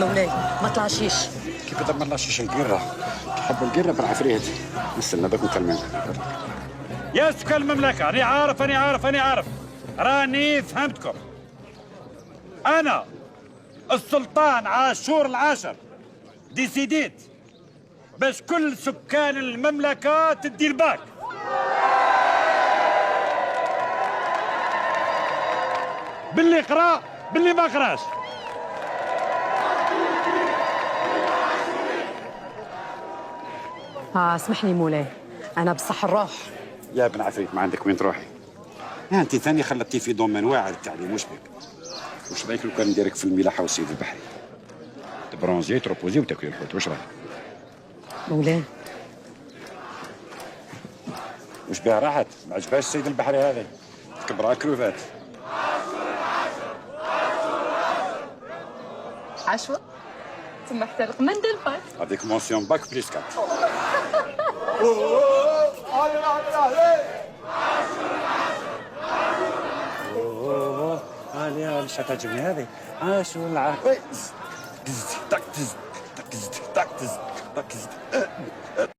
مولاي ما طلعشيش. كيف بدنا ما نلاشيش القرة؟ تحبوا القرة بالعفريت. نستنى باك نكلمك. يا سكان المملكة، أنا عارف راني فهمتكم. أنا السلطان عاشور العاشر ديسيديت باش كل سكان المملكة تدي الباك. باللي قرا باللي ما قراش. اسمح لي مولاي، انا بصح الروح. يا ابن عفريت ما عندك وين تروحي؟ يا انت ثاني خلطتي في دومين واعر التعليم وش بك؟ وش رايك لو كان نديرك في الملاحة والصيد البحري؟ تبرونزي تروبوزي وتاكلي الحوت، وش رايك؟ مولاي وش بها راحت؟ ما عجبهاش الصيد البحري هذا؟ كبرها كروفات. عشوة ثم احترق مندل باك. هذيك مونسيون باك بليس 4. علي مش هتعجبني هذه. عاشوا العافية.